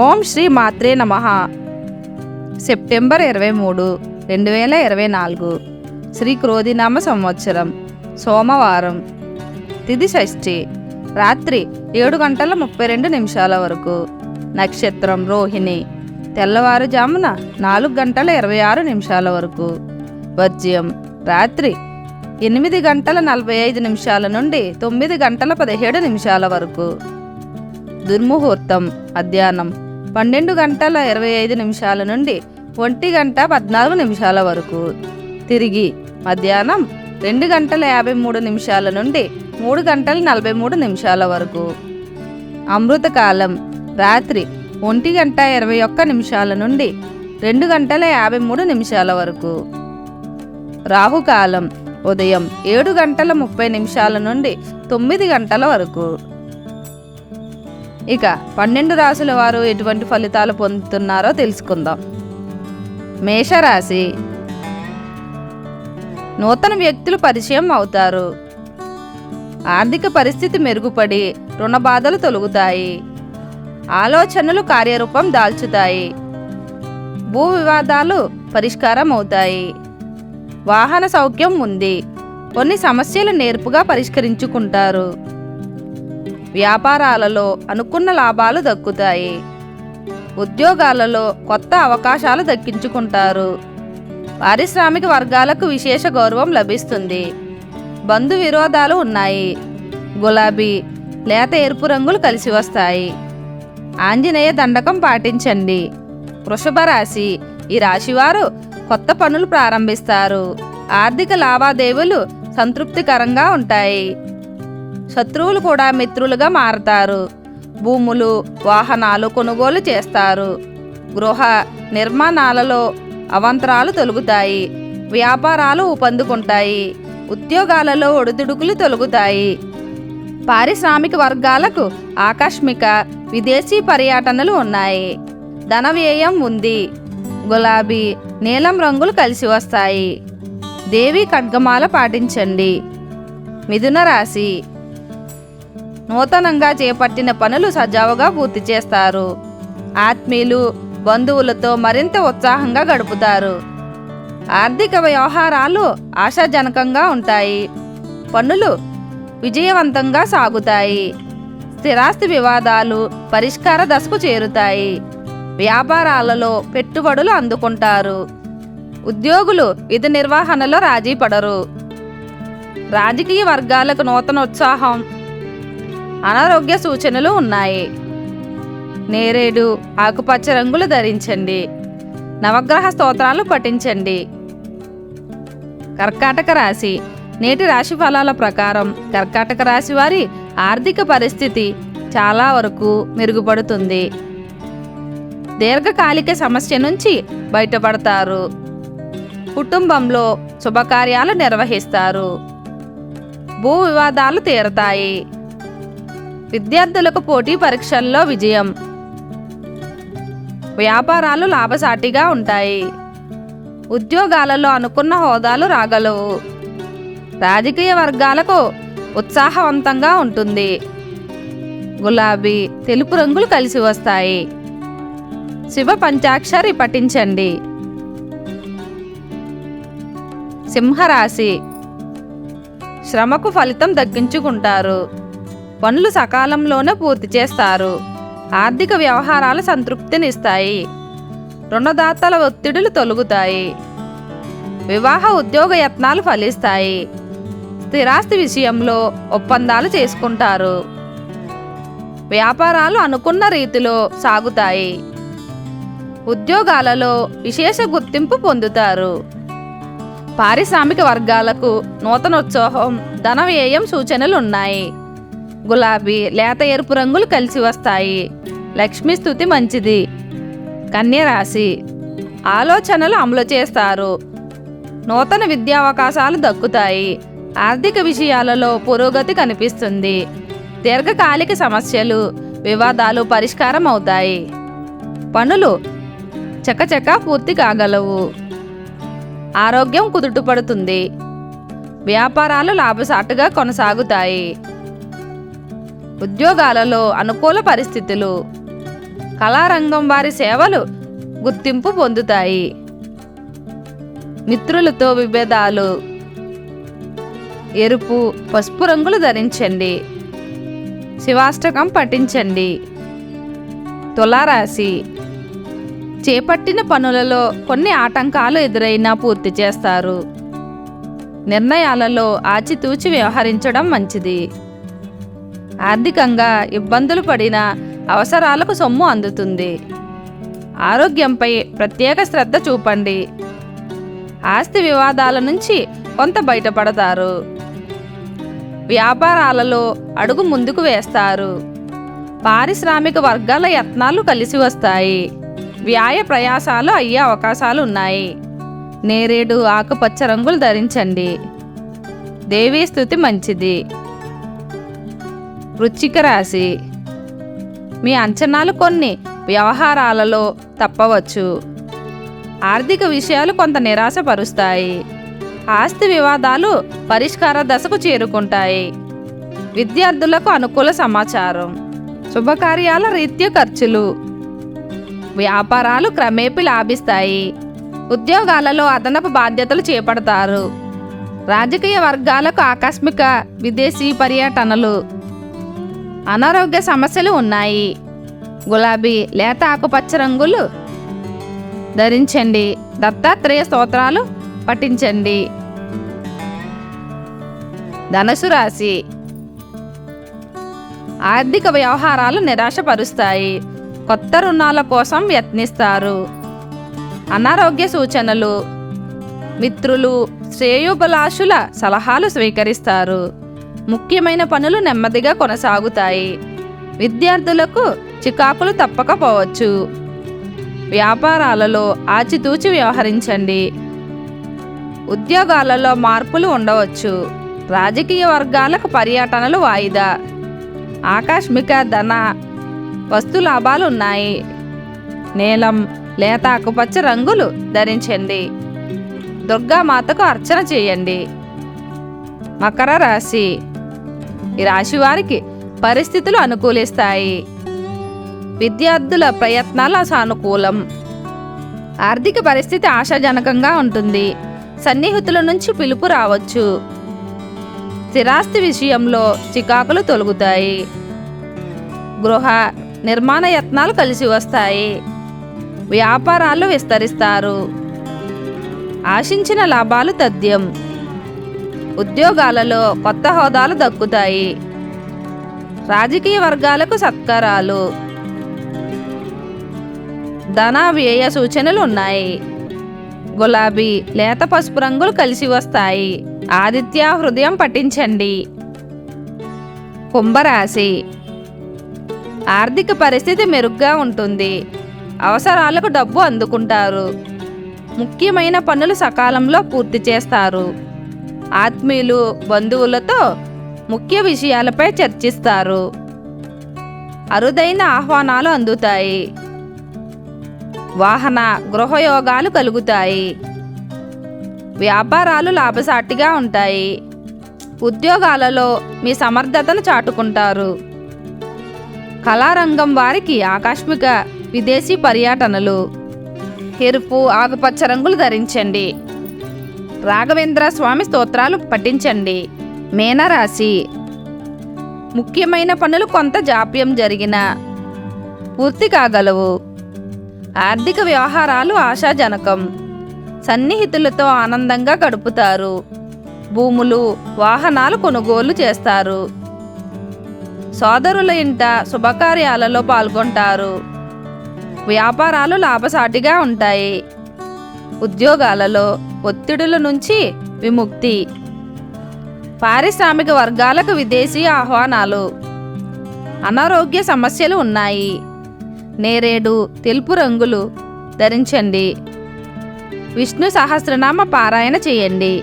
ఓం శ్రీ మాత్రే నమః. సెప్టెంబర్ 23, 2024 శ్రీ క్రోధినామ సంవత్సరం, సోమవారం, తిథి షష్ఠి, రాత్రి 7:32 వరకు, నక్షత్రం రోహిణి, తెల్లవారుజామున 4:26 వరకు, వర్జ్యం రాత్రి 8:45 నుండి 9:17 వరకు, దుర్ముహూర్తం మధ్యాహ్నం 12:25 నుండి 1:14 వరకు, తిరిగి మధ్యాహ్నం 2:53 నుండి 3:43 వరకు, అమృతకాలం రాత్రి 1:21 నుండి 2:53 వరకు, రాహుకాలం ఉదయం 7:30 నుండి 9 గంటల వరకు. ఇక 12 రాశుల వారు ఎటువంటి ఫలితాలు పొందుతున్నారో తెలుసుకుందాం. మేషరాశి, నూతన వ్యక్తులు పరిచయం అవుతారు. ఆర్థిక పరిస్థితి మెరుగుపడి రుణ బాధలు తొలగుతాయి. ఆలోచనలు కార్యరూపం దాల్చుతాయి. భూ వివాదాలు పరిష్కారం అవుతాయి. వాహన సౌఖ్యం ఉంది. కొన్ని సమస్యలు నేర్పుగా పరిష్కరించుకుంటారు. వ్యాపారాలలో అనుకున్న లాభాలు దక్కుతాయి. ఉద్యోగాలలో కొత్త అవకాశాలు దక్కించుకుంటారు. పారిశ్రామిక వర్గాలకు విశేష గౌరవం లభిస్తుంది. బంధు విరోధాలు ఉన్నాయి. గులాబీ, లేత ఎరుపు రంగులు కలిసి వస్తాయి. ఆంజనేయ దండకం పాటించండి. వృషభ రాశి, ఈ రాశివారు కొత్త పనులు ప్రారంభిస్తారు. ఆర్థిక లావాదేవీలు సంతృప్తికరంగా ఉంటాయి. శత్రువులు కూడా మిత్రులుగా మారతారు. భూములు, వాహనాలు కొనుగోలు చేస్తారు. గృహ నిర్మాణాలలో అవాంతరాలు తొలగుతాయి. వ్యాపారాలు ఊపందుకుంటాయి. ఉద్యోగాలలో ఒడిదుడుకులు తొలగుతాయి. పారిశ్రామిక వర్గాలకు ఆకస్మిక విదేశీ పర్యటనలు ఉన్నాయి. ధన వ్యయం ఉంది. గులాబీ, నీలం రంగులు కలిసి వస్తాయి. దేవి ఖడ్గమాల పాటించండి. మిథున రాశి, నూతనంగా చేపట్టిన పనులు సజావుగా పూర్తి చేస్తారు. ఆత్మీయులు, బంధువులతో మరింత ఉత్సాహంగా గడుపుతారు. ఆర్థిక వ్యవహారాలు ఆశాజనకంగా ఉంటాయి. పనులు విజయవంతంగా సాగుతాయి. స్థిరాస్తి వివాదాలు పరిష్కార దశకు చేరుతాయి. వ్యాపారాలలో పెట్టుబడులు అందుకుంటారు. ఉద్యోగులు విధి నిర్వహణలో రాజీ పడరు. రాజకీయ వర్గాలకు నూతన ఉత్సాహం. అనారోగ్య సూచనలు ఉన్నాయి. నేరేడు, ఆకుపచ్చ రంగులు ధరించండి. నవగ్రహ స్తోత్రాలు పఠించండి. కర్కాటక రాశి, నేటి రాశి ఫలాల ప్రకారం కర్కాటక రాశి వారి ఆర్థిక పరిస్థితి చాలా వరకు మెరుగుపడుతుంది. దీర్ఘకాలిక సమస్య నుంచి బయటపడతారు. కుటుంబంలో శుభకార్యాలు నిర్వహిస్తారు. భూ వివాదాలు తీరతాయి. విద్యార్థులకు పోటీ పరీక్షల్లో విజయం. వ్యాపారాలు లాభసాటిగా ఉంటాయి. ఉద్యోగాలలో అనుకున్న హోదాలు రాగలవు. రాజకీయ వర్గాలకు ఉత్సాహవంతంగా ఉంటుంది. గులాబీ, తెలుపు రంగులు కలిసి వస్తాయి. శివ పంచాక్షరి పఠించండి. సింహరాశి, శ్రమకు ఫలితం దక్కించుకుంటారు. పనులు సకాలంలోనే పూర్తి చేస్తారు. ఆర్థిక వ్యవహారాలు సంతృప్తినిస్తాయి. రుణదాతల ఒత్తిడులు తొలగుతాయి. వివాహ ఉద్యోగ యత్నాలు ఫలిస్తాయి. స్థిరాస్తి విషయంలో ఒప్పందాలు చేసుకుంటారు. వ్యాపారాలు అనుకున్న రీతిలో సాగుతాయి. ఉద్యోగాలలో విశేష గుర్తింపు పొందుతారు. పారిశ్రామిక వర్గాలకు నూతనోత్సాహం, ధన వ్యయం సూచనలు ఉన్నాయి. గులాబీ, లేత ఎరుపు రంగులు కలిసి వస్తాయి. లక్ష్మీ స్తుతి మంచిది. కన్య రాశి, ఆలోచనలు అమలు చేస్తారు. నూతన విద్యావకాశాలు దక్కుతాయి. ఆర్థిక విషయాలలో పురోగతి కనిపిస్తుంది. దీర్ఘకాలిక సమస్యలు, వివాదాలు పరిష్కారం అవుతాయి. పనులు చకచకా పూర్తి కాగలవు. ఆరోగ్యం కుదుటపడుతుంది. వ్యాపారాలు లాభసాటుగా కొనసాగుతాయి. ఉద్యోగాలలో అనుకూల పరిస్థితులు. కళారంగం వారి సేవలు గుర్తింపు పొందుతాయి. మిత్రులతో విభేదాలు. ఎరుపు, పసుపు రంగులు ధరించండి. శివాష్టకం పఠించండి. తులారాశి. చేపట్టిన పనులలో కొన్ని ఆటంకాలు ఎదురైనా పూర్తి చేస్తారు. నిర్ణయాలలో ఆచితూచి వ్యవహరించడం మంచిది. ఆర్థికంగా ఇబ్బందులు పడిన అవసరాలకు సొమ్ము అందుతుంది. ఆరోగ్యంపై ప్రత్యేక శ్రద్ధ చూపండి. ఆస్తి వివాదాల నుంచి కొంత బయటపడతారు. వ్యాపారాలలో అడుగు ముందుకు వేస్తారు. పారిశ్రామిక వర్గాల యత్నాలు కలిసి వస్తాయి. వ్యాయ ప్రయాసాలు అయ్యే అవకాశాలు ఉన్నాయి. నేరేడు ఆకుపచ్చ రంగులు ధరించండి. దేవీ స్తుతి మంచిది. వృశ్చిక రాశి. మీ అంచనాలు కొన్ని వ్యవహారాలలో తప్పవచ్చు. ఆర్థిక విషయాలు కొంత నిరాశపరుస్తాయి. ఆస్తి వివాదాలు పరిష్కార దశకు చేరుకుంటాయి. విద్యార్థులకు అనుకూల సమాచారం. శుభకార్యాల రీత్యా ఖర్చులు. వ్యాపారాలు క్రమేపీ లాభిస్తాయి. ఉద్యోగాలలో అదనపు బాధ్యతలు చేపడతారు. రాజకీయ వర్గాలకు ఆకస్మిక విదేశీ పర్యటనలు. అనారోగ్య సమస్యలు ఉన్నాయి. గులాబీ, లేత ఆకుపచ్చ రంగులు ధరించండి. దత్తాత్రేయ స్తోత్రాలు పఠించండి. ధనుసు రాశి. ఆర్థిక వ్యవహారాలు నిరాశపరుస్తాయి. కొత్త రుణాల కోసం యత్నిస్తారు. అనారోగ్య సూచనలు. మిత్రులు, శ్రేయోభిలాషుల సలహాలు స్వీకరిస్తారు. ముఖ్యమైన పనులు నెమ్మదిగా కొనసాగుతాయి. విద్యార్థులకు చికాకులు తప్పకపోవచ్చు. వ్యాపారాలలో ఆచితూచి వ్యవహరించండి. ఉద్యోగాలలో మార్పులు ఉండవచ్చు. రాజకీయ వర్గాలకు పర్యటనలు వాయిదా. ఆకస్మిక ధన వస్తు లాభాలు ఉన్నాయి. నీలం, లేత ఆకుపచ్చ రంగులు ధరించండి. దుర్గామాతకు అర్చన చేయండి. మకర రాశి. ఈ రాశి వారికి పరిస్థితులు అనుకూలిస్తాయి. విద్యార్థుల ప్రయత్నాల సానుకూలం. ఆర్థిక పరిస్థితి ఆశాజనకంగా ఉంటుంది. సన్నిహితుల నుంచి పిలుపు రావచ్చు. స్థిరాస్తి విషయంలో చికాకులు తొలగుతాయి. గృహ నిర్మాణ యత్నాలు కలిసి వస్తాయి. వ్యాపారాలు విస్తరిస్తారు. ఆశించిన లాభాలు తథ్యం. ఉద్యోగాలలో కొత్త హోదాలు దక్కుతాయి. రాజకీయ వర్గాలకు సత్కారాలు. ధన వ్యయ సూచనలు ఉన్నాయి. గులాబీ, లేత పసుపు రంగులు కలిసి వస్తాయి. ఆదిత్య హృదయం పఠించండి. కుంభరాశి. ఆర్థిక పరిస్థితి మెరుగ్గా ఉంటుంది. అవసరాలకు డబ్బు అందుకుంటారు. ముఖ్యమైన పనులు సకాలంలో పూర్తి చేస్తారు. ఆత్మీయులు, బంధువులతో ముఖ్య విషయాలపై చర్చిస్తారు. అరుదైన ఆహ్వానాలు అందుతాయి. వాహన, గృహయోగాలు కలుగుతాయి. వ్యాపారాలు లాభసాటిగా ఉంటాయి. ఉద్యోగాలలో మీ సమర్థతను చాటుకుంటారు. కళారంగం వారికి ఆకస్మిక విదేశీ పర్యటనలు. ఎరుపు, ఆకుపచ్చ రంగులు ధరించండి. రాఘవేంద్ర స్వామి స్తోత్రాలు పఠించండి. మీనరాశి. ముఖ్యమైన పనులు కొంత జాప్యం జరిగినా పూర్తి కాగలవు. ఆర్థిక వ్యవహారాలు ఆశాజనకం. సన్నిహితులతో ఆనందంగా గడుపుతారు. భూములు, వాహనాలు కొనుగోలు చేస్తారు. సోదరుల ఇంట శుభకార్యాలలో పాల్గొంటారు. వ్యాపారాలు లాభసాటిగా ఉంటాయి. ఉద్యోగాలలో ఒత్తిడుల నుంచి విముక్తి. పారిశ్రామిక వర్గాలకు విదేశీ ఆహ్వానాలు. అనారోగ్య సమస్యలు ఉన్నాయి. నేరేడు, తెలుపు రంగులు ధరించండి. విష్ణు సహస్రనామ పారాయణ చేయండి.